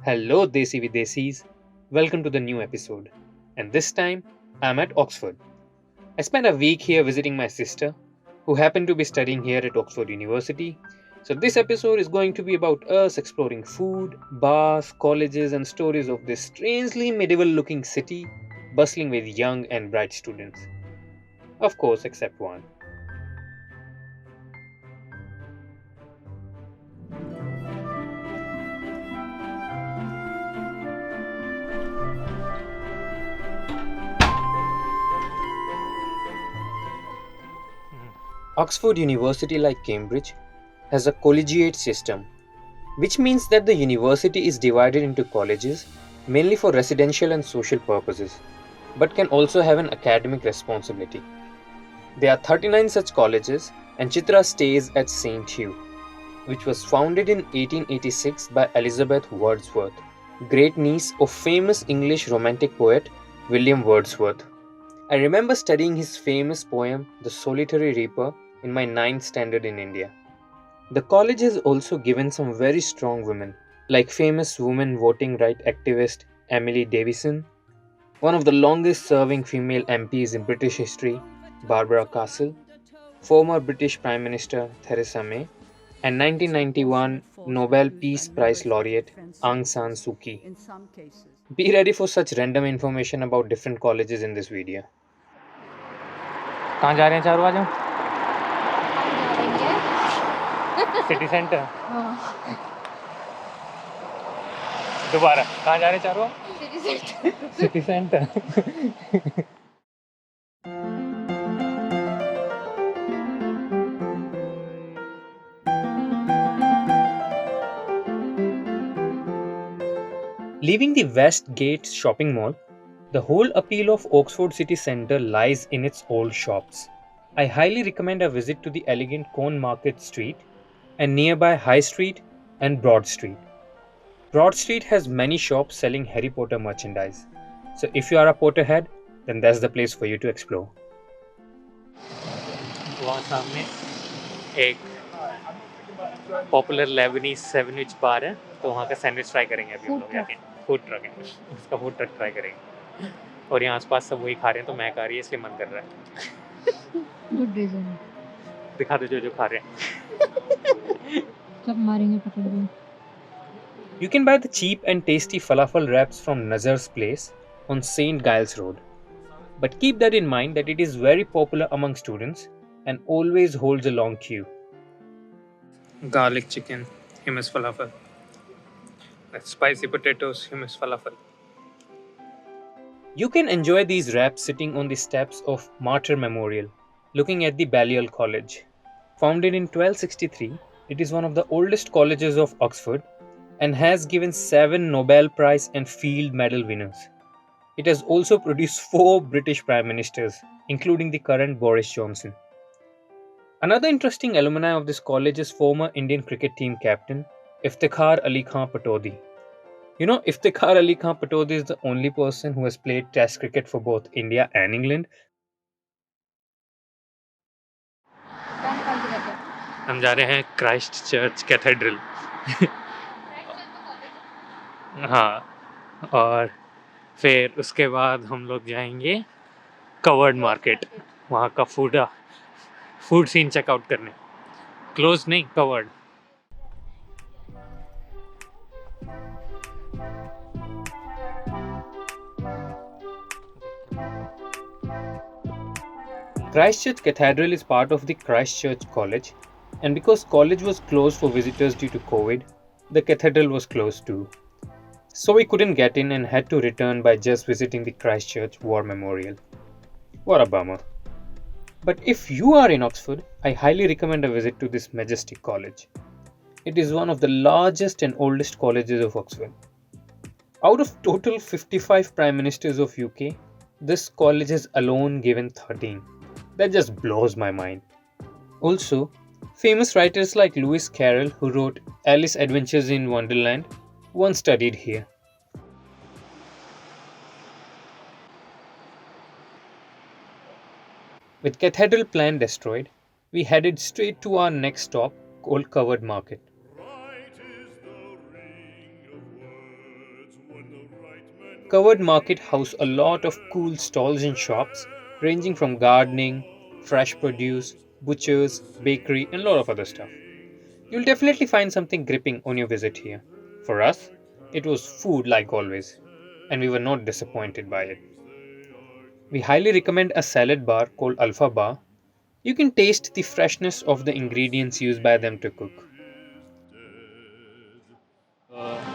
Hello, Desi Videsis. Welcome to the new episode. And this time, I'm at Oxford. I spent a week here visiting my sister, who happened to be studying here at Oxford University. So, this episode is going to be about us exploring food, bars, colleges, and stories of this strangely medieval looking city bustling with young and bright students. Of course, except one. Oxford University, like Cambridge, has a collegiate system, which means that the university is divided into colleges mainly for residential and social purposes, but can also have an academic responsibility. There are 39 such colleges, and Chitra stays at St. Hugh, which was founded in 1886 by Elizabeth Wordsworth, great niece of famous English romantic poet William Wordsworth. I remember studying his famous poem The Solitary Reaper in my ninth standard in India. The college has also given some very strong women, like famous women voting right activist Emily Davison, one of the longest serving female MPs in British history, Barbara Castle, former British Prime Minister Theresa May, and 1991 Nobel Peace Prize laureate Aung San Suu Kyi. Be ready for such random information about different colleges in this video. कहाँ जा रहे हैं चारों आज हम? City centre दोबारा कहाँ जा रहे हैं चारों? City centre Leaving the West Gate shopping mall, the whole appeal of Oxford city centre lies in its old shops. I highly recommend a visit to the elegant Corn Market Street and nearby High Street and Broad Street. Broad Street has many shops selling Harry Potter merchandise. So if you are a Potterhead, then that's the place for you to explore. वहाँ सामने एक popular Lebanese sandwich बार है, तो वहाँ का sandwich try करेंगे अभी हम लोग जाके। फूड ट्रक है, उसका फूड ट्रक ट्राई करेंगे। और यहाँ आसपास सब वही खा रहे हैं, तो मैं खा रही है इसलिए मन कर रहा है। Good reason. दिखा दो जो खा रहे हैं। सब मारेंगे पकड़। You can buy the cheap and tasty falafel wraps from Nazar's place on St. Giles Road. But keep that in mind that it is very popular among students and always holds a long queue. Garlic chicken, hummus falafel. Spicy potatoes, hummus falafel. You can enjoy these wraps sitting on the steps of Martyr Memorial, looking at the Balliol College. Founded in 1263, it is one of the oldest colleges of Oxford and has given 7 Nobel Prize and Field Medal winners. It has also produced 4 British Prime Ministers, including the current Boris Johnson. Another interesting alumni of this college is former Indian cricket team captain Iftikhar Ali Khan Patodi. You know, Iftikhar Ali Khan Patodi is the only person who has played Test cricket for both India and England. हम जा रहे हैं Christ church cathedral. हाँ, और फिर उसके बाद हम लोग जाएंगे कवर्ड मार्केट, वहाँ का फूड सीन चेकआउट करने। क्लोज नहीं, covered. Christchurch Cathedral is part of the Christchurch College, and because college was closed for visitors due to COVID, the cathedral was closed too. So we couldn't get in and had to return by just visiting the Christchurch War Memorial. What a bummer. But if you are in Oxford, I highly recommend a visit to this majestic college. It is one of the largest and oldest colleges of Oxford. Out of total 55 Prime Ministers of UK, this college has alone given 13. That just blows my mind. Also, famous writers like Lewis Carroll, who wrote Alice Adventures in Wonderland, once studied here. With Cathedral Plan destroyed, we headed straight to our next stop called Covered Market. Covered Market house a lot of cool stalls and shops ranging from gardening, fresh produce, butchers, bakery, and a lot of other stuff. You'll definitely find something gripping on your visit here. For us, it was food like always, and we were not disappointed by it. We highly recommend a salad bar called Alpha Bar. You can taste the freshness of the ingredients used by them to cook.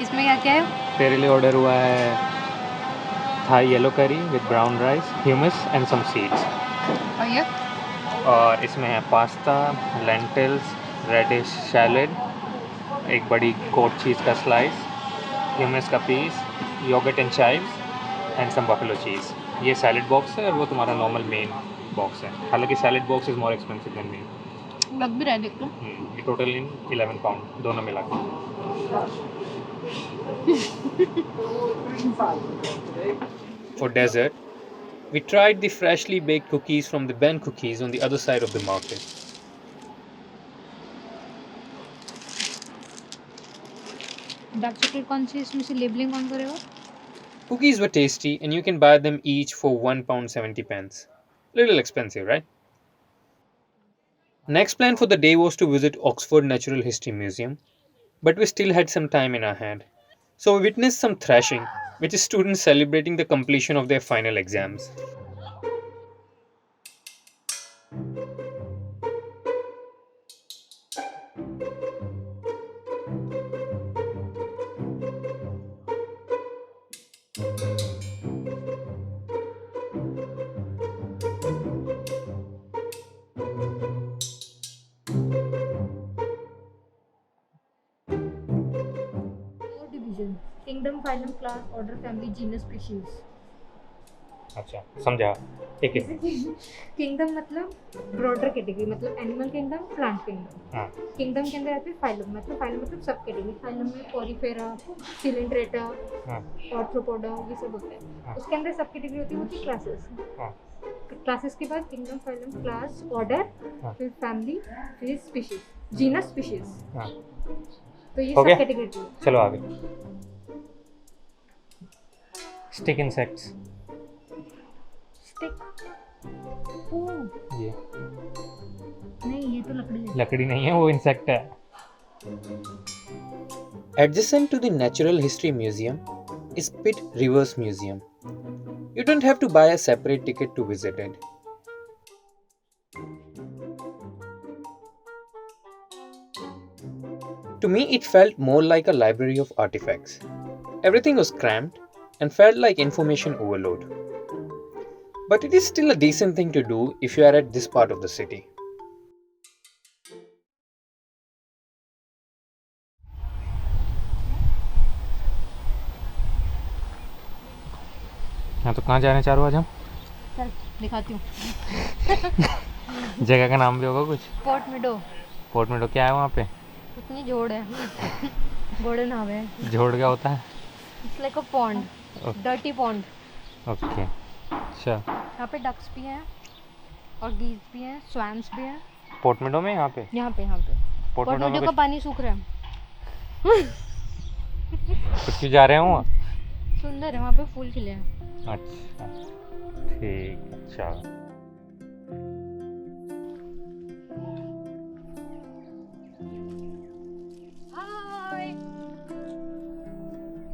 इसमें क्या क्या है? तेरे लिए order हुआ है Thai yellow curry with brown rice, hummus and some seeds. और ये और इसमें है पास्ता, लेंटिल्स, रेडिश सैलेड, एक बड़ी कोट चीज़ का स्लाइस, ह्यूमस का piece, yogurt and chives and some buffalo cheese. ये सैलेड बॉक्स है और वो तुम्हारा नॉर्मल मेन बॉक्स है। हालांकि salad box is more expensive than main. लग भी रहा है देख लो। ये टोटल इन 11 पाउंड दोनों मिला के। For dessert, we tried the freshly baked cookies from the Ben Cookies on the other side of the market. Dark chocolate कौन सी, इसमें से लेबलिंग कौन करेगा? Cookies were tasty and you can buy them each for £1.70. Little expensive, right? Next plan for the day was to visit Oxford Natural History Museum, but we still had some time in our hand. So we witnessed some thrashing, which is students celebrating the completion of their final exams. Division kingdom, phylum, class, order, family, genus, species. अच्छा समझा। एक एक। Kingdom मतलब broader category, मतलब animal kingdom, plant kingdom. हाँ kingdom के अंदर आते हैं फाइलम, मतलब सब कैटेगरी। फाइलम में पॉलीफेरा, सिलेंड्रेटा, हाँ ऑर्थ्रोपोडा, ये सब होता हाँ। है। उसके अंदर सब कैटेगरी होती है क्लासेस। हाँ क्लासेस के बाद किंगडम, फाइलम, क्लास, ऑर्डर, हाँ। फिर फैमिली, फिर स्पीशीज, जीनस, स्पीशीज। हाँ। तो ये हो सब गया? कैटेगरी थी। चलो आगे। Stick insects. स्टिक, ओह ये नहीं, ये तो लकड़ी है। लकड़ी नहीं है, वो इंसेक्ट है। Adjacent to the Natural History Museum is Pitt Rivers Museum. You don't have to buy a separate ticket to visit it. To me, it felt more like a library of artifacts. Everything was cramped and felt like information overload. But it is still a decent thing to do if you are at this part of the city. हाँ तो कहाँ जा रहे हैं चारों आज हम? चल दिखाती हूँ। जगह का नाम भी होगा कुछ? पोर्ट मिडो। पोर्ट मिडो क्या है वहाँ पे? उतनी जोड़ है। गोल्डन नाव है। जोड़ क्या होता है? It's like a pond, dirty pond. Okay अच्छा। यहाँ पे डक्स भी हैं और गीज भी हैं, स्वैम्स भी हैं। पोर्ट मिडो में यहाँ पे पोर्ट पोर्ट मिडो मिडो में का पानी सूख रहा है। कुछ क्यों जा रहे हैं वहाँ? सुंदर है, वहाँ पे फूल खिले हैं। अच्छा ठीक, अच्छा।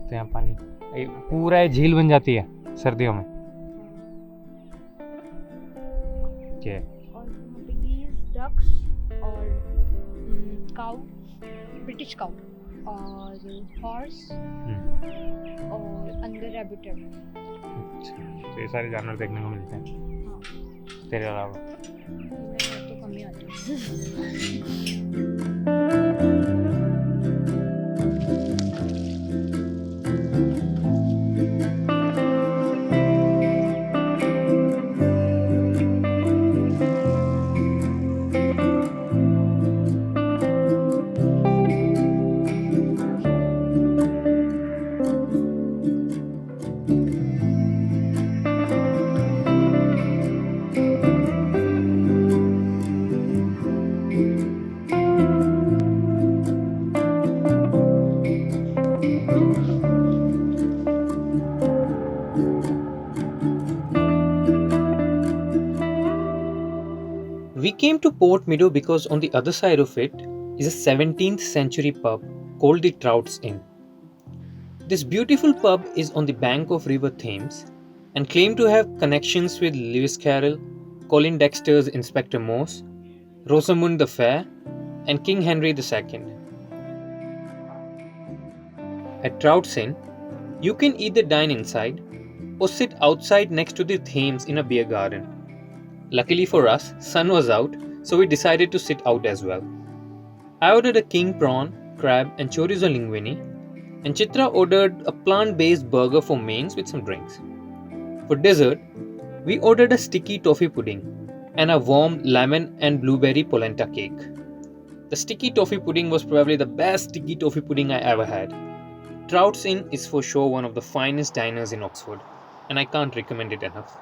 तो यहाँ पानी पूरा झील बन जाती है सर्दियों में। क्या और यहाँ पे गीज, डक्स और काऊ, ब्रिटिश काऊ और हॉर्स और अंदर रैबिट है। अच्छा, तो ये सारे जानवर देखने को मिलते हैं। हाँ। तेरे अलावा मैं तो कम ही आती हूँ। came to Port Meadow because on the other side of it is a 17th century pub called the Trout's Inn. This beautiful pub is on the bank of River Thames and claimed to have connections with Lewis Carroll, Colin Dexter's Inspector Morse, Rosamund the Fair, and King Henry II. At Trout's Inn, you can either dine inside or sit outside next to the Thames in a beer garden. Luckily for us, sun was out, so we decided to sit out as well. I ordered a king prawn, crab, and chorizo linguine, and Chitra ordered a plant-based burger for mains with some drinks. For dessert, we ordered a sticky toffee pudding and a warm lemon and blueberry polenta cake. The sticky toffee pudding was probably the best sticky toffee pudding I ever had. Trout's Inn is for sure one of the finest diners in Oxford, and I can't recommend it enough.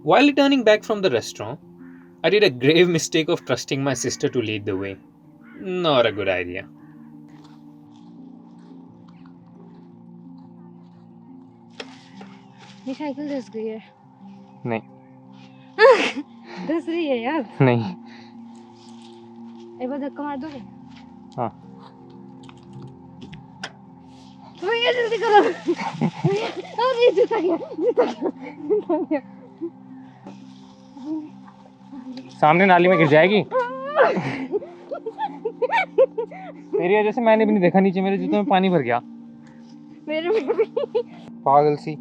While returning back from the restaurant, I did a grave mistake of trusting my sister to lead the way. Not a good idea. ये cycle धस गई है। नहीं धस रही है यार। नहीं एक बार धक्का मार दोगे? हाँ भैया जल्दी करो। अरे जूता गया। सामने नाली में गिर जाएगी। तेरी वजह से मैंने भी नहीं देखा, नीचे मेरे जूतों में पानी भर गया। मेरे में भी। पागल सी,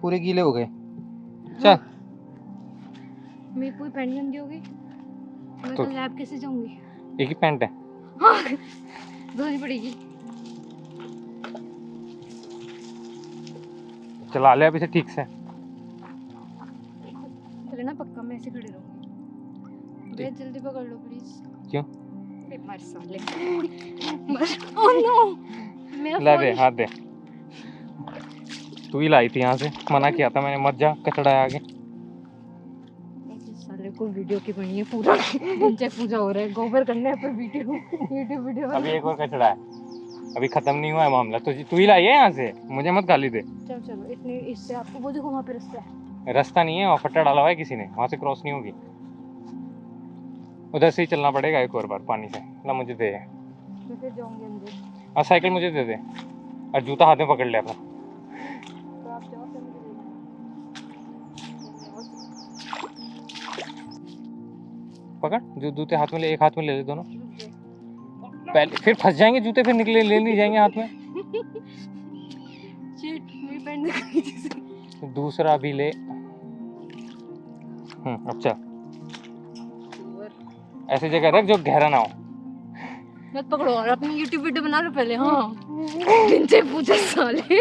पूरे गीले हो गए। चल मेरी पूरी पैंट गंदी हो गई। मैं तो लैब कैसे जाऊंगी? एक ही पैंट है। हाँ, धोनी पड़ेगी। चला ले अब इसे ठीक से। चले ना, पक्का मैं ऐसे खड़ी रहूंगी। भैया जल्दी पकड़ लो प्लीज। क्यों? मर साले। मर। ओह नो, मेरा ले दे, हाथ दे। तू ही लाई थी यहाँ से, मना किया था मैंने, मत जा, कचड़ा है आगे। साले को वीडियो की बनी है पूरा। नीचे पूजा हो रहा है, गोबर करने है पर वीडियो। अभी एक और कचड़ा है, अभी खत्म नहीं हुआ है मामला। तो तू ही लाई है यहाँ से, मुझे मत गाली दे। चलो चलो, इतने इससे आपको वो देखो वहाँ पे रास्ता है। रास्ता नहीं है, वहाँ फट्टा डाला हुआ है किसी ने, वहाँ से क्रॉस नहीं होगी। उधर से ही चलना पड़ेगा एक और बार पानी से। ना मुझे दे, मैं फिर जाऊंगी अंदर। और साइकिल मुझे दे दे, और जूता हाथ में पकड़ ले अपना। तो आप जाओ, फिर मुझे पकड़, जो जूते हाथ में ले, एक हाथ में ले ले दोनों। पहले फिर फंस जाएंगे जूते, फिर निकले ले नहीं जाएंगे हाथ में। शिट, मेरी पैंट दिख गई। दूसरा भी ले। अब चल, ऐसी जगह रख जो गहरा ना हो। मत पकड़ो और अपनी YouTube वीडियो बना लो पहले। हाँ, नीचे पूछा साले।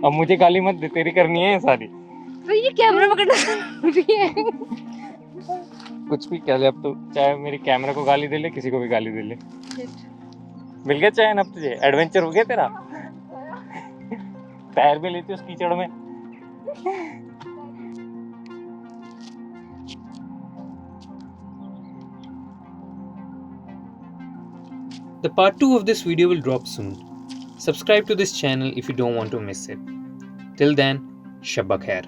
अब मुझे गाली मत दे, तेरी करनी है ये सारी। तो ये कैमरा पकड़ना जरूरी है। कुछ भी कह ले अब तो, चाहे मेरी कैमरा को गाली दे ले, किसी को भी गाली दे ले। मिल गया चैन अब तुझे, एडवेंचर हो गया तेरा। पैर भी लेती उस कीचड़ में। The part 2 of this video will drop soon. Subscribe to this channel if you don't want to miss it. Till then, Shabba Khair.